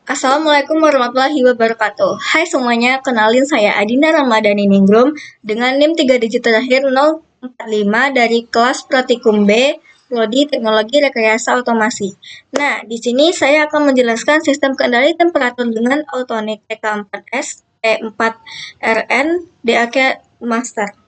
Assalamualaikum warahmatullahi wabarakatuh. Hai semuanya, kenalin saya Adina Ramadhani Ningrum dengan NIM 3 digit terakhir 045 dari kelas Pratikum B, Prodi Teknologi Rekayasa Otomasi. Nah, di sini saya akan menjelaskan sistem kendali temperatur dengan Autonik TK4S, E4RN, DAK Master.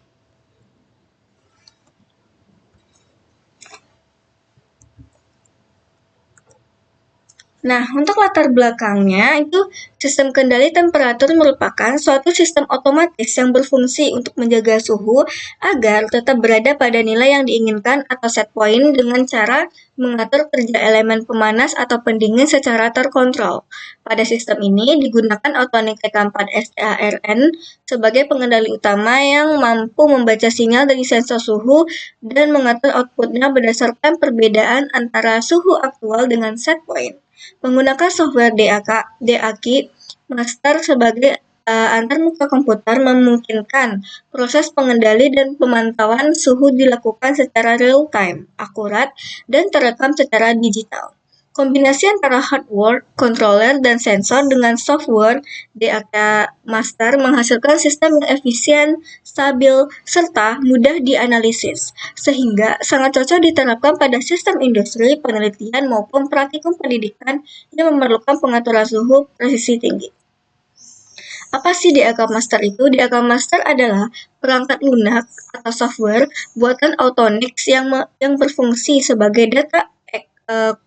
Nah, untuk latar belakangnya itu sistem kendali temperatur merupakan suatu sistem otomatis yang berfungsi untuk menjaga suhu agar tetap berada pada nilai yang diinginkan atau set point dengan cara mengatur kerja elemen pemanas atau pendingin secara terkontrol. Pada sistem ini digunakan Autonik TK4STARN sebagai pengendali utama yang mampu membaca sinyal dari sensor suhu dan mengatur outputnya berdasarkan perbedaan antara suhu aktual dengan set point. Menggunakan software DAQ Master sebagai antarmuka komputer memungkinkan proses pengendali dan pemantauan suhu dilakukan secara real-time, akurat, dan terekam secara digital. Kombinasi antara hardware, controller, dan sensor dengan software DAQ Master menghasilkan sistem yang efisien, stabil, serta mudah dianalisis, sehingga sangat cocok diterapkan pada sistem industri, penelitian, maupun praktikum pendidikan yang memerlukan pengaturan suhu presisi tinggi. Apa sih DAQ Master itu? DAQ Master adalah perangkat lunak atau software buatan Autonix yang berfungsi sebagai data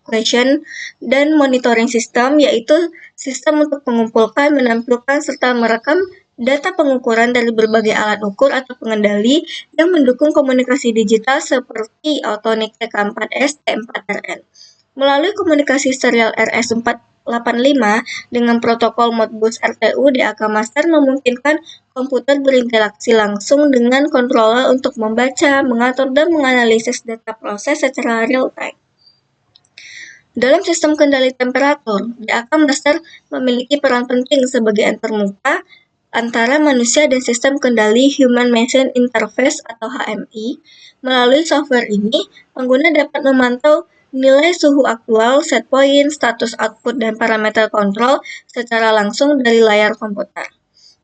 question dan monitoring system, yaitu sistem untuk mengumpulkan, menampilkan, serta merekam data pengukuran dari berbagai alat ukur atau pengendali yang mendukung komunikasi digital seperti Autonix TK4S, T4RN. Melalui komunikasi serial RS485 dengan protokol Modbus RTU, DAQ Master memungkinkan komputer berinteraksi langsung dengan controller untuk membaca, mengatur, dan menganalisis data proses secara real-time. Dalam sistem kendali temperatur, DAQ Master memiliki peran penting sebagai antarmuka antara manusia dan sistem kendali Human Machine Interface atau HMI. Melalui software ini, pengguna dapat memantau nilai suhu aktual, set point, status output, dan parameter kontrol secara langsung dari layar komputer.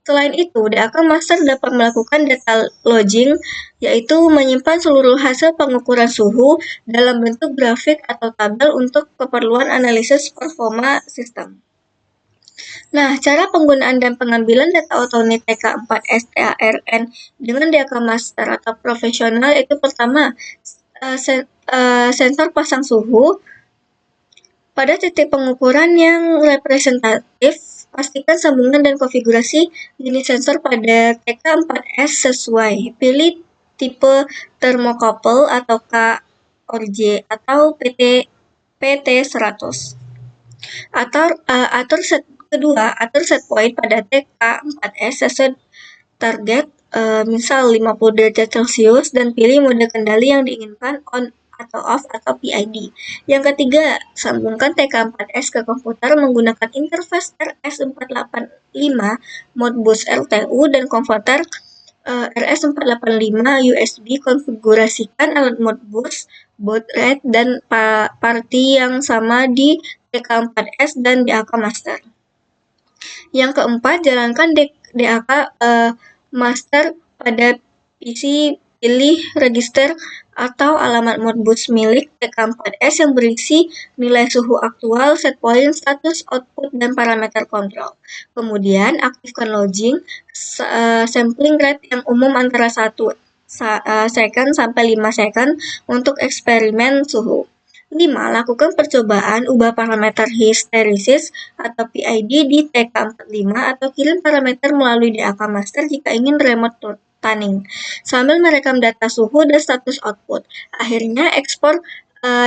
Selain itu, DAQ Master dapat melakukan data logging, yaitu menyimpan seluruh hasil pengukuran suhu dalam bentuk grafik atau tabel untuk keperluan analisis performa sistem. Nah, cara penggunaan dan pengambilan data Autonik TK4STARN dengan DAQ Master atau profesional itu pertama, sensor pasang suhu. Pada titik pengukuran yang representatif, pastikan sambungan dan konfigurasi unit sensor pada TK4S sesuai. Pilih tipe thermocouple atau K or J atau PT100. Atur set point pada TK4S sesuai target, misal 50 derajat Celcius, dan pilih mode kendali yang diinginkan on atau off atau PID. Yang ketiga, sambungkan TK4S ke komputer menggunakan interface RS485, Modbus RTU, dan konverter RS485 USB. Konfigurasikan alat Modbus, baud rate, dan party yang sama di TK4S dan DAQ Master. Yang keempat, jalankan DAQ Master pada PC, pilih register atau alamat Modbus milik TK4S yang berisi nilai suhu aktual, set point, status output, dan parameter kontrol. Kemudian, aktifkan logging, sampling rate yang umum antara 1 second sampai 5 second untuk eksperimen suhu. 5. Lakukan percobaan ubah parameter histerisis atau PID di TK45 atau kirim parameter melalui DAQ Master jika ingin remote tuning, sambil merekam data suhu dan status output. Akhirnya, ekspor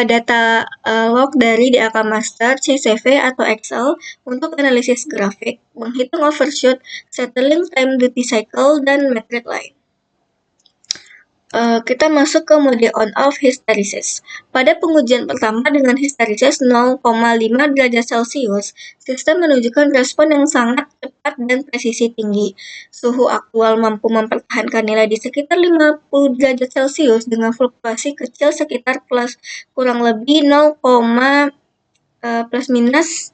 data log dari DAQ Master, CSV, atau Excel untuk analisis grafik, menghitung overshoot, settling time duty cycle, dan metrik lain. Kita masuk ke mode on-off hysteresis. Pada pengujian pertama dengan hysteresis 0,5 derajat Celcius, sistem menunjukkan respon yang sangat cepat dan presisi tinggi. Suhu aktual mampu mempertahankan nilai di sekitar 50 derajat Celcius dengan fluktuasi kecil sekitar kurang lebih 0, plus minus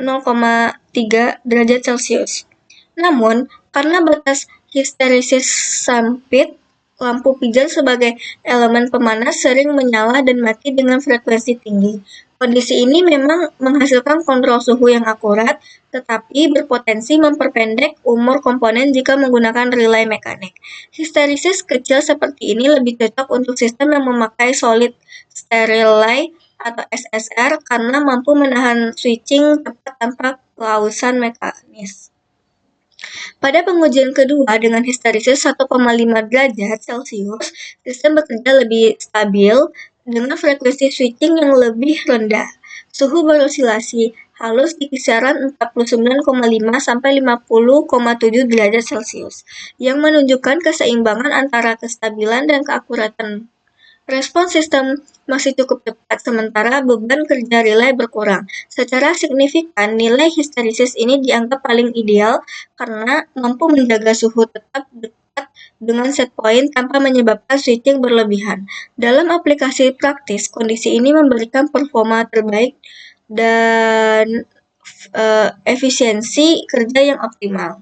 0,3 derajat Celcius. Namun, karena batas histeresis sempit, lampu pijar sebagai elemen pemanas sering menyala dan mati dengan frekuensi tinggi. Kondisi ini memang menghasilkan kontrol suhu yang akurat, tetapi berpotensi memperpendek umur komponen jika menggunakan relay mekanik. Histeresis kecil seperti ini lebih cocok untuk sistem yang memakai solid state relay atau SSR karena mampu menahan switching tepat tanpa kelausan mekanis. Pada pengujian kedua dengan histeresis 1,5 derajat Celcius, sistem bekerja lebih stabil dengan frekuensi switching yang lebih rendah. Suhu beroscilasi halus di kisaran 49,5 sampai 50,7 derajat Celcius, yang menunjukkan keseimbangan antara kestabilan dan keakuratan. Respons sistem masih cukup cepat, sementara beban kerja relay berkurang. Secara signifikan, nilai histeresis ini dianggap paling ideal karena mampu menjaga suhu tetap dekat dengan set point tanpa menyebabkan switching berlebihan. Dalam aplikasi praktis, kondisi ini memberikan performa terbaik dan efisiensi kerja yang optimal.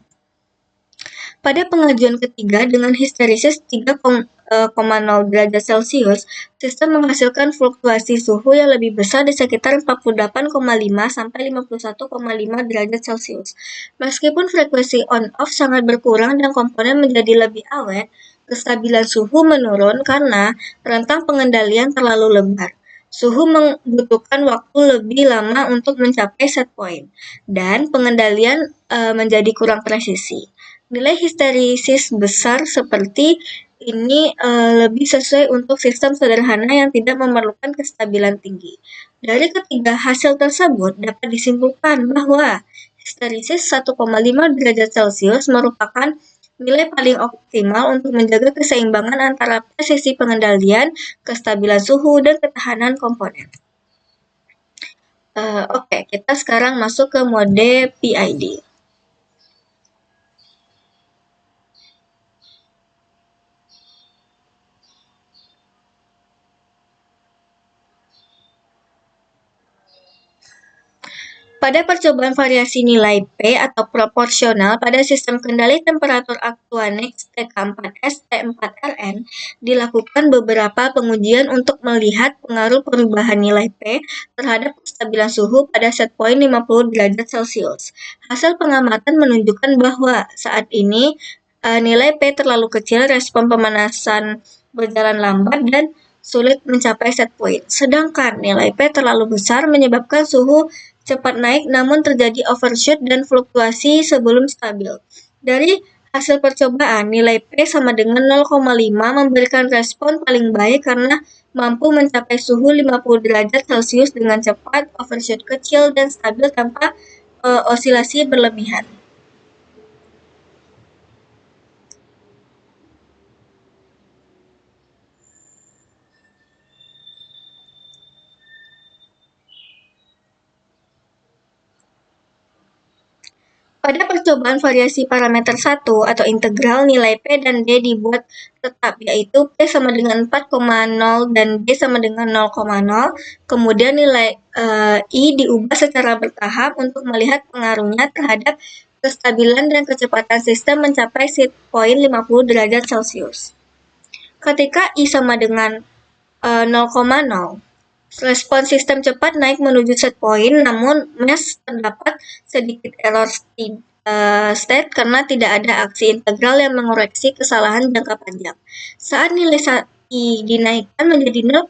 Pada pengajuan ketiga dengan histeresis 3,0 derajat Celcius, sistem menghasilkan fluktuasi suhu yang lebih besar di sekitar 48,5 sampai 51,5 derajat Celcius. Meskipun frekuensi on-off sangat berkurang dan komponen menjadi lebih awet, kestabilan suhu menurun karena rentang pengendalian terlalu lebar. Suhu membutuhkan waktu lebih lama untuk mencapai set point, dan pengendalian menjadi kurang presisi. Nilai histeresis besar seperti ini lebih sesuai untuk sistem sederhana yang tidak memerlukan kestabilan tinggi. Dari ketiga hasil tersebut dapat disimpulkan bahwa histeresis 1,5 derajat Celcius merupakan nilai paling optimal untuk menjaga keseimbangan antara presisi pengendalian, kestabilan suhu, dan ketahanan komponen. Oke, kita sekarang masuk ke mode PID. Pada percobaan variasi nilai P atau proporsional pada sistem kendali temperatur Actuanix TK4S T4RN, dilakukan beberapa pengujian untuk melihat pengaruh perubahan nilai P terhadap kestabilan suhu pada set point 50 derajat Celcius. Hasil pengamatan menunjukkan bahwa saat ini nilai P terlalu kecil, respon pemanasan berjalan lambat, dan sulit mencapai set point. Sedangkan nilai P terlalu besar menyebabkan suhu cepat naik namun terjadi overshoot dan fluktuasi sebelum stabil. Dari hasil percobaan, nilai P sama dengan 0,5 memberikan respon paling baik karena mampu mencapai suhu 50 derajat Celcius dengan cepat, overshoot kecil, dan stabil tanpa osilasi berlebihan. Pada percobaan variasi parameter 1 atau integral, nilai P dan D dibuat tetap, yaitu P sama dengan 4,0 dan D sama dengan 0,0. Kemudian nilai I diubah secara bertahap untuk melihat pengaruhnya terhadap kestabilan dan kecepatan sistem mencapai set point 50 derajat Celcius. Ketika I sama dengan 0,0, respon sistem cepat naik menuju set point, namun mesh terdapat sedikit error state karena tidak ada aksi integral yang mengoreksi kesalahan jangka panjang. Saat nilai I dinaikkan menjadi 0,05,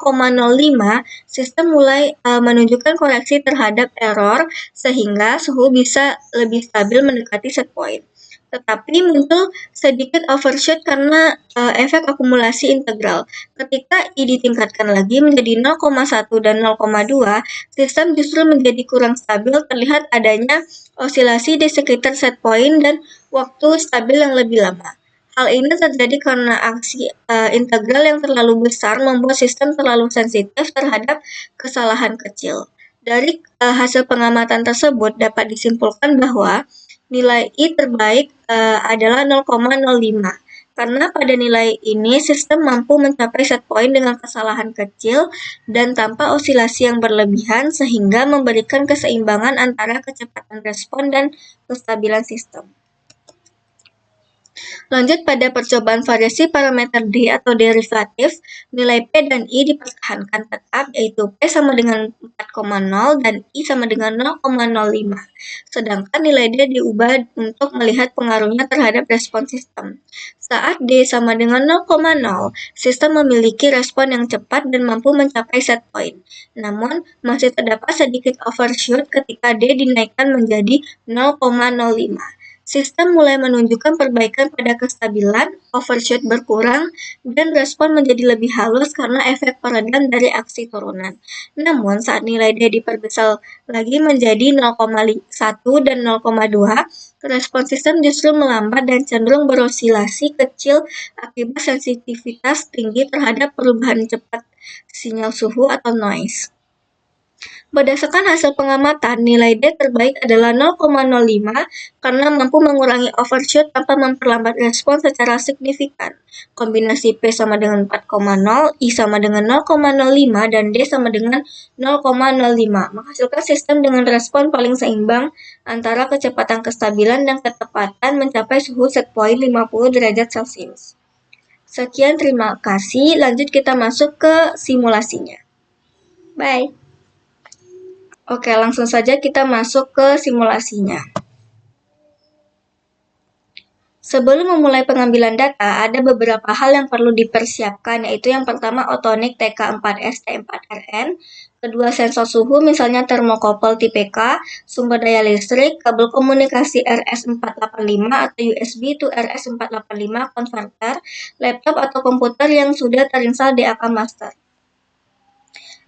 sistem mulai menunjukkan koreksi terhadap error sehingga suhu bisa lebih stabil mendekati set point. Tetapi muncul sedikit overshoot karena efek akumulasi integral. Ketika I ditingkatkan lagi menjadi 0,1 dan 0,2, sistem justru menjadi kurang stabil, terlihat adanya osilasi di sekitar set point dan waktu stabil yang lebih lama. Hal ini terjadi karena aksi integral yang terlalu besar membuat sistem terlalu sensitif terhadap kesalahan kecil. Dari hasil pengamatan tersebut dapat disimpulkan bahwa nilai I terbaik adalah 0,05. Karena pada nilai ini, sistem mampu mencapai set point dengan kesalahan kecil dan tanpa osilasi yang berlebihan sehingga memberikan keseimbangan antara kecepatan respon dan kestabilan sistem. Lanjut pada percobaan variasi parameter D atau derivatif, nilai P dan I dipertahankan tetap, yaitu P sama dengan 4,0 dan I sama dengan 0,05. Sedangkan nilai D diubah untuk melihat pengaruhnya terhadap respon sistem. Saat D sama dengan 0,0, sistem memiliki respon yang cepat dan mampu mencapai set point. Namun, masih terdapat sedikit overshoot ketika D dinaikkan menjadi 0,05. Sistem mulai menunjukkan perbaikan pada kestabilan, overshoot berkurang, dan respon menjadi lebih halus karena efek peredam dari aksi turunan. Namun, saat nilai D diperbesar lagi menjadi 0,1 dan 0,2, respon sistem justru melambat dan cenderung berosilasi kecil akibat sensitivitas tinggi terhadap perubahan cepat sinyal suhu atau noise. Berdasarkan hasil pengamatan, nilai D terbaik adalah 0,05 karena mampu mengurangi overshoot tanpa memperlambat respon secara signifikan. Kombinasi P sama dengan 4,0, I sama dengan 0,05, dan D sama dengan 0,05, menghasilkan sistem dengan respon paling seimbang antara kecepatan kestabilan dan ketepatan mencapai suhu set point 50 derajat Celcius. Sekian, terima kasih. Lanjut kita masuk ke simulasinya. Bye. Oke, langsung saja kita masuk ke simulasinya. Sebelum memulai pengambilan data, ada beberapa hal yang perlu dipersiapkan, yaitu yang pertama otonik TK4S T4RN, kedua sensor suhu misalnya termokopel tipe K, sumber daya listrik, kabel komunikasi RS485 atau USB to RS485 converter, laptop atau komputer yang sudah terinstall DAK Master.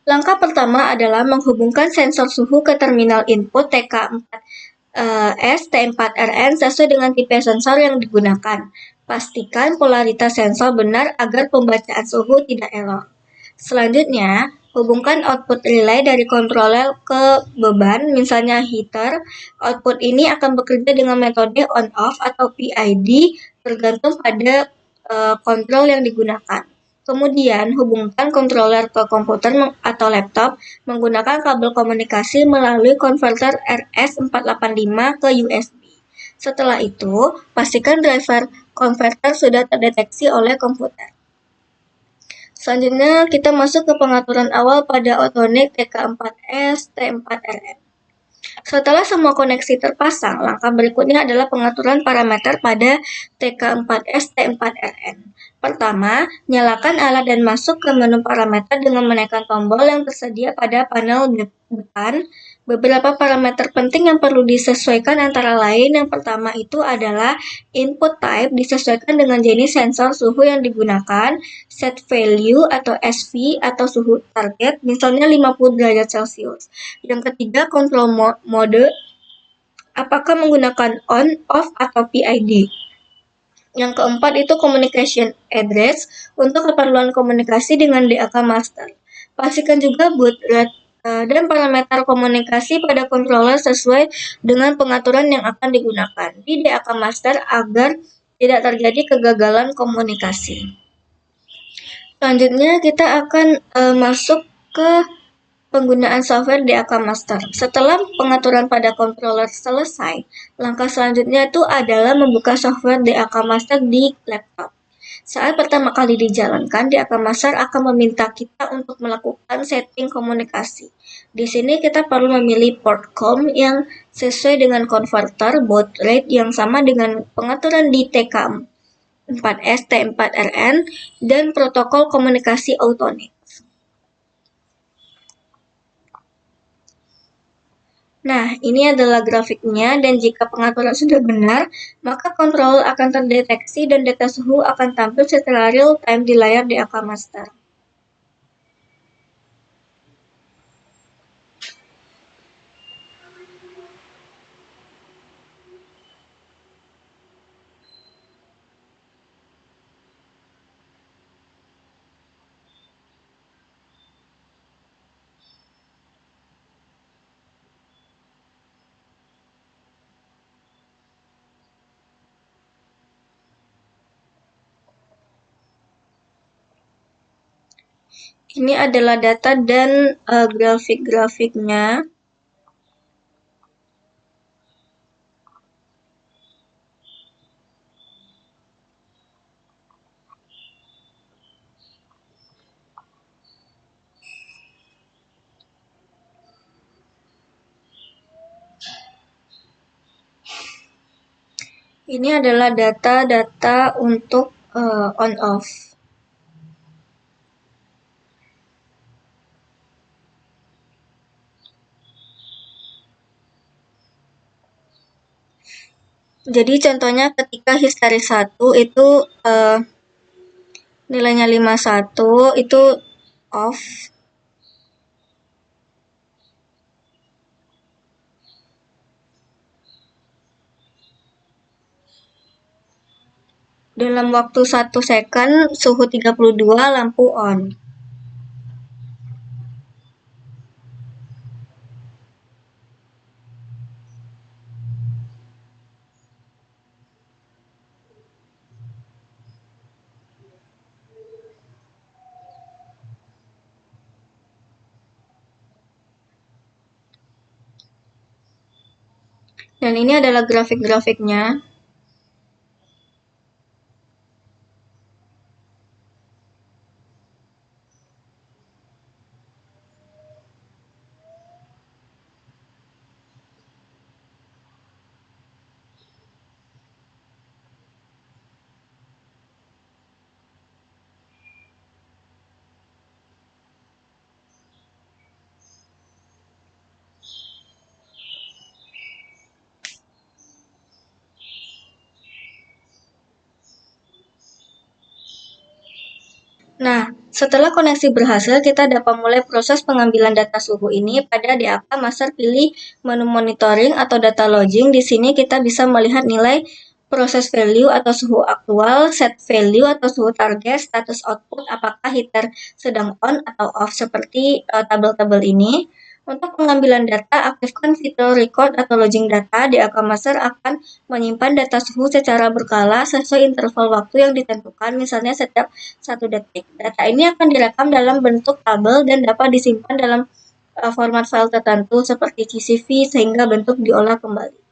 Langkah pertama adalah menghubungkan sensor suhu ke terminal input TK4S T4RN sesuai dengan tipe sensor yang digunakan. Pastikan polaritas sensor benar agar pembacaan suhu tidak error. Selanjutnya, hubungkan output relay dari controller ke beban, misalnya heater. Output ini akan bekerja dengan metode on-off atau PID tergantung pada kontrol yang digunakan. Kemudian, hubungkan controller ke komputer atau laptop menggunakan kabel komunikasi melalui konverter RS485 ke USB. Setelah itu, pastikan driver konverter sudah terdeteksi oleh komputer. Selanjutnya, kita masuk ke pengaturan awal pada Otonik TK4S T4RN. Setelah semua koneksi terpasang, langkah berikutnya adalah pengaturan parameter pada TK4S T4RN. Pertama, nyalakan alat dan masuk ke menu parameter dengan menekan tombol yang tersedia pada panel depan. Beberapa parameter penting yang perlu disesuaikan antara lain yang pertama itu adalah input type disesuaikan dengan jenis sensor suhu yang digunakan, set value atau SV atau suhu target misalnya 50 derajat Celcius. Yang ketiga, control mode apakah menggunakan on, off atau PID. Yang keempat itu communication address untuk keperluan komunikasi dengan DAK master. Pastikan juga boot rate dan parameter komunikasi pada controller sesuai dengan pengaturan yang akan digunakan di DAK master agar tidak terjadi kegagalan komunikasi. Selanjutnya kita akan masuk ke penggunaan software DAK Master. Setelah pengaturan pada controller selesai, langkah selanjutnya itu adalah membuka software DAK Master di laptop. Saat pertama kali dijalankan, DAK Master akan meminta kita untuk melakukan setting komunikasi. Di sini kita perlu memilih port COM yang sesuai dengan konverter baud rate yang sama dengan pengaturan di TK4S T4RN dan protokol komunikasi Autonik. Nah, ini adalah grafiknya dan jika pengaturan sudah benar, maka kontrol akan terdeteksi dan data suhu akan tampil secara real time di layar DAK Master. Ini adalah data dan grafik-grafiknya. Ini adalah data-data untuk on-off. Jadi contohnya ketika histeris 1 itu nilainya 51 itu off. Dalam waktu 1 second suhu 32 lampu on. Dan ini adalah grafik-grafiknya. Nah, setelah koneksi berhasil, kita dapat mulai proses pengambilan data suhu ini pada DAK Master. Pilih menu monitoring atau data logging. Di sini kita bisa melihat nilai proses value atau suhu aktual, set value atau suhu target, status output, apakah heater sedang on atau off seperti tabel-tabel ini. Untuk pengambilan data, aktifkan fitur record atau logging data. DAK Master akan menyimpan data suhu secara berkala sesuai interval waktu yang ditentukan, misalnya setiap 1 detik. Data ini akan direkam dalam bentuk tabel dan dapat disimpan dalam format file tertentu seperti CSV sehingga bentuk diolah kembali.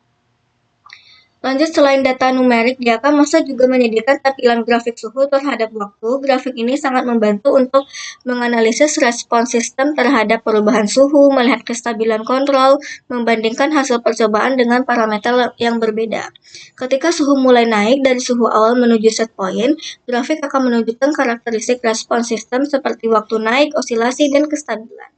Lanjut, selain data numerik, DAK Master juga menyediakan tampilan grafik suhu terhadap waktu. Grafik ini sangat membantu untuk menganalisis respons sistem terhadap perubahan suhu, melihat kestabilan kontrol, membandingkan hasil percobaan dengan parameter yang berbeda. Ketika suhu mulai naik dari suhu awal menuju set point, grafik akan menunjukkan karakteristik respons sistem seperti waktu naik, osilasi, dan kestabilan.